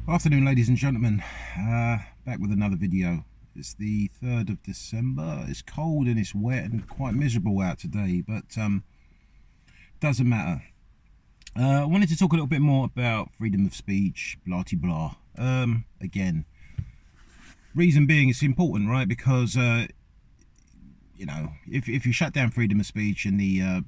Afternoon, ladies and gentlemen. Back with another video. It's the 3rd of December. It's cold and it's wet and quite miserable out today, but doesn't matter. I wanted to talk a little bit more about freedom of speech, blah blah. Again, reason being it's important, right? Because you know, if you shut down freedom of speech and the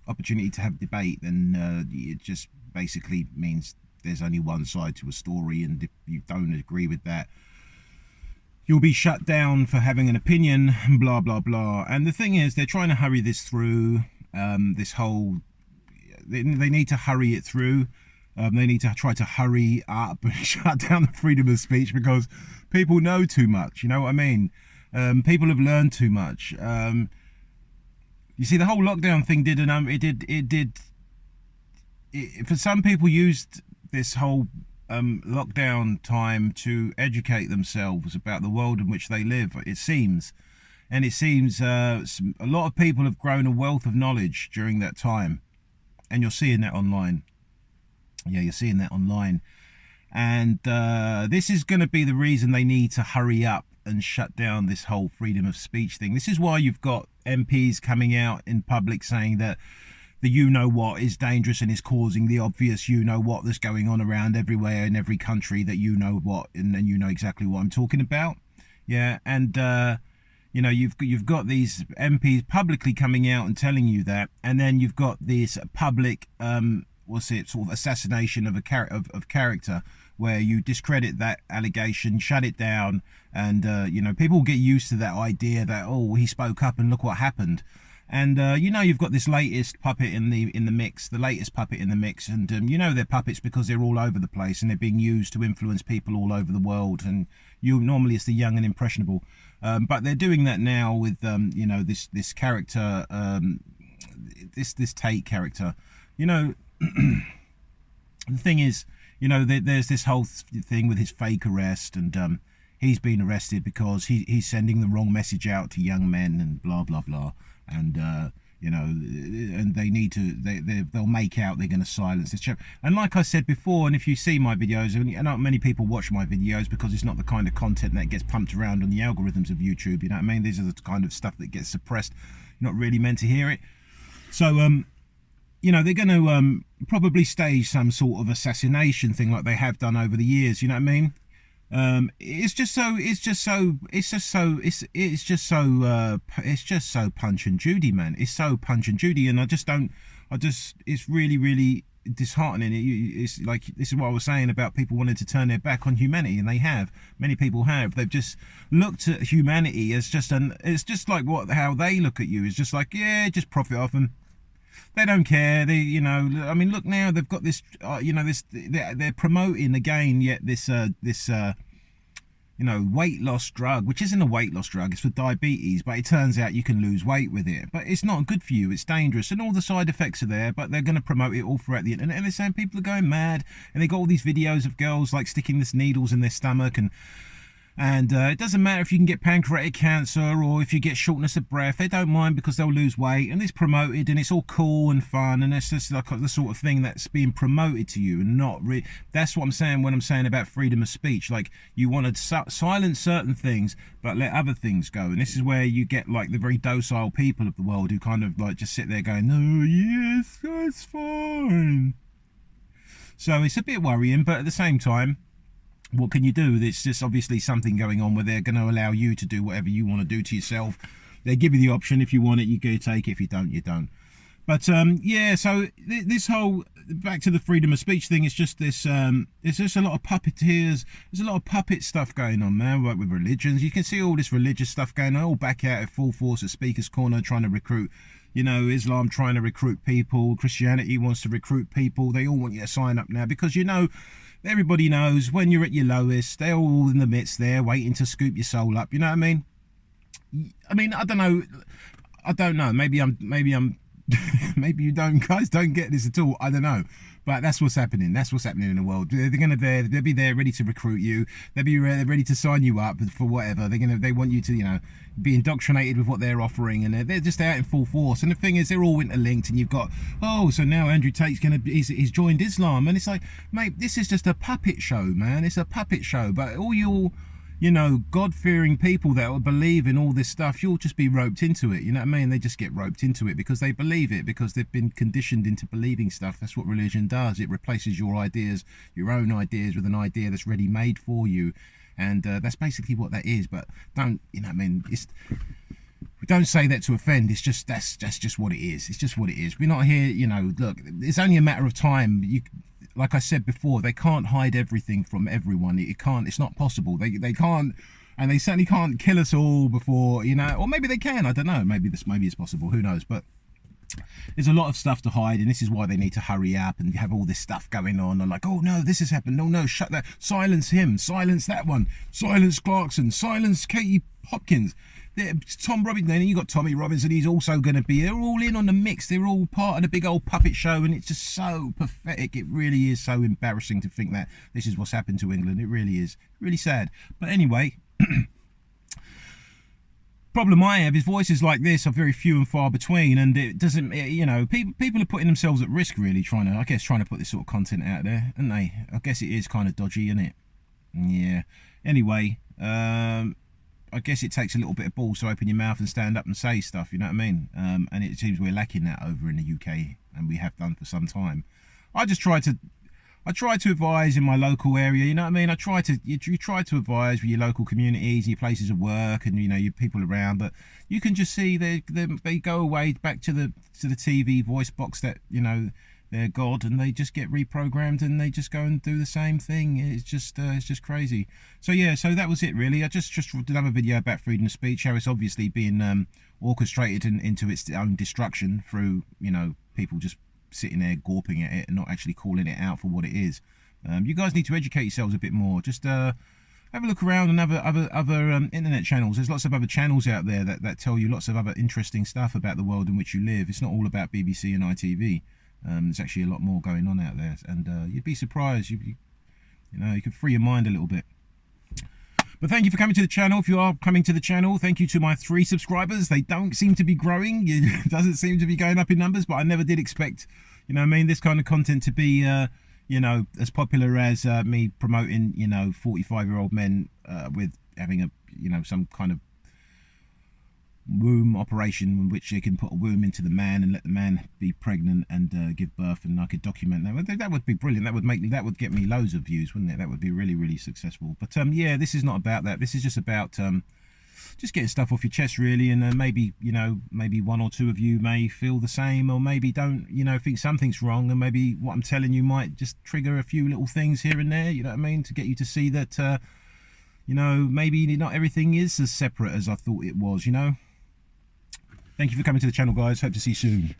opportunity to have debate, then it just basically means there's only one side to a story, and if you don't agree with that, you'll be shut down for having an opinion, blah blah blah. And the thing is, they're trying to hurry this through. This whole they need to hurry it through. They need to try to hurry up and shut down the freedom of speech because people know too much. You know what I mean? People have learned too much. You see, the whole lockdown thing for some people used this whole lockdown time to educate themselves about the world in which they live, it seems. And it seems a lot of people have grown a wealth of knowledge during that time. And you're seeing that online. Yeah, you're seeing that online. And this is going to be the reason they need to hurry up and shut down this whole freedom of speech thing. This is why you've got MPs coming out in public saying that the you-know-what is dangerous and is causing the obvious you-know-what that's going on around everywhere in every country, that you-know-what, and then you know exactly what I'm talking about. Yeah, and you know, you've got these MPs publicly coming out and telling you that, and then you've got this public sort of assassination of a character, where you discredit that allegation, shut it down, and you know, people get used to that idea that, oh, he spoke up and look what happened. And you know, you've got this latest puppet in the mix, and you know they're puppets because they're all over the place and they're being used to influence people all over the world. And normally it's the young and impressionable, but they're doing that now with you know, this character, this Tate character. You know, the thing is, you know, there's this whole thing with his fake arrest, and he's been arrested because he's sending the wrong message out to young men and blah blah blah. And you know, and they'll make out they're going to silence this chap. And like I said before, and if you see my videos, and not many people watch my videos because it's not the kind of content that gets pumped around on the algorithms of YouTube, you know what I mean? These are the kind of stuff that gets suppressed. You're not really meant to hear it. So you know, they're going to probably stage some sort of assassination thing like they have done over the years, you know what I mean? It's just so Punch and Judy, man. It's so Punch and Judy, and it's really disheartening. It's like, this is what I was saying about people wanting to turn their back on humanity, and many people have. They've just looked at humanity as it's just like how they look at you. It's just like, yeah, just profit off them. They don't care. You know, I mean, look now, they've got this, you know, they're promoting again yet this you know, weight loss drug, which isn't a weight loss drug, it's for diabetes, but it turns out you can lose weight with it. But it's not good for you, it's dangerous, and all the side effects are there, but they're going to promote it all throughout the internet, and they're saying people are going mad, and they got all these videos of girls like sticking this needles in their stomach, and it doesn't matter if you can get pancreatic cancer or if you get shortness of breath. They don't mind because they'll lose weight, and it's promoted, and it's all cool and fun, and it's just like the sort of thing that's being promoted to you, and not really. That's what I'm saying when I'm saying about freedom of speech. Like, you want to silence certain things but let other things go, and this is where you get like the very docile people of the world who kind of like just sit there going, oh yes, that's fine. So it's a bit worrying, but at the same time, what can you do? There's just obviously something going on where they're going to allow you to do whatever you want to do to yourself. They give you the option. If you want it, you go take it. If you don't, you don't. But yeah, so this whole, back to the freedom of speech thing, it's just this, it's just a lot of puppeteers. There's a lot of puppet stuff going on, man, like with religions. You can see all this religious stuff going on, all back out at full force at Speaker's Corner, trying to recruit, you know, Islam trying to recruit people, Christianity wants to recruit people. They all want you to sign up now because, you know, everybody knows when you're at your lowest, they're all in the midst there waiting to scoop your soul up. You know what I mean? I don't know. Maybe I'm maybe you guys don't get this at all. I don't know. But that's what's happening. That's what's happening in the world. They'll be there ready to recruit you. They'll be ready to sign you up for whatever. They want you to, you know, be indoctrinated with what they're offering, and they're just out in full force. And the thing is, they're all interlinked, and you've got, oh, so now Andrew Tate's he's joined Islam, and it's like, mate, this is just a puppet show, man. It's a puppet show. But all your, you know, God-fearing people that will believe in all this stuff, you'll just be roped into it. You know what I mean? They just get roped into it because they believe it, because they've been conditioned into believing stuff. That's what religion does. It replaces your ideas, your own ideas, with an idea that's ready-made for you. And that's basically what that is. But don't, you know what I mean? We don't say that to offend. It's just, that's just what it is. It's just what it is. We're not here, you know, look, it's only a matter of time. Like I said before, they can't hide everything from everyone. It's not possible. They can't, and they certainly can't kill us all before, you know, or maybe they can. I don't know. Maybe it's possible. Who knows? But there's a lot of stuff to hide, and this is why they need to hurry up and have all this stuff going on. And like, oh no, this has happened. No, shut that. Silence him. Silence that one. Silence Clarkson. Silence Katie Hopkins. Tom Robinson, then you got Tommy Robinson. He's also going to be. They're all in on the mix. They're all part of the big old puppet show, and it's just so pathetic. It really is so embarrassing to think that this is what's happened to England. It really is. Really sad. But anyway. Problem I have is voices like this are very few and far between, and it doesn't, you know, people are putting themselves at risk, really, trying to put this sort of content out there, aren't they? I guess it is kind of dodgy, isn't it? Yeah. Anyway, I guess it takes a little bit of balls to open your mouth and stand up and say stuff, you know what I mean? And it seems we're lacking that over in the UK, and we have done for some time. I try to advise in my local area, you know what I mean? You try to advise with your local communities, your places of work, and you know, your people around. But you can just see they go away back to the TV voice box that, you know, they're God, and they just get reprogrammed, and they just go and do the same thing. It's just crazy. So yeah, so that was it really. I just did another video about freedom of speech, how it's obviously being orchestrated into its own destruction through, you know, people just sitting there gawping at it and not actually calling it out for what it is. You guys need to educate yourselves a bit more. Just have a look around and other internet channels. There's lots of other channels out there that tell you lots of other interesting stuff about the world in which you live. It's not all about BBC and ITV. There's actually a lot more going on out there, and you'd be surprised. You know, you could free your mind a little bit. But thank you for coming to the channel. If you are coming to the channel, thank you to my 3 subscribers. They don't seem to be growing. It doesn't seem to be going up in numbers, but I never did expect, you know what I mean, this kind of content to be, you know, as popular as me promoting, you know, 45-year-old men with having a, you know, some kind of womb operation in which they can put a womb into the man and let the man be pregnant and give birth, and I could document that. That would be brilliant. That would get me loads of views, wouldn't it? That would be really, really successful. But yeah, this is not about that. This is just about just getting stuff off your chest, really. And maybe, you know, maybe 1 or 2 of you may feel the same, or maybe don't, you know, think something's wrong, and maybe what I'm telling you might just trigger a few little things here and there, you know what I mean, to get you to see that you know, maybe not everything is as separate as I thought it was, you know. Thank you for coming to the channel, guys. Hope to see you soon.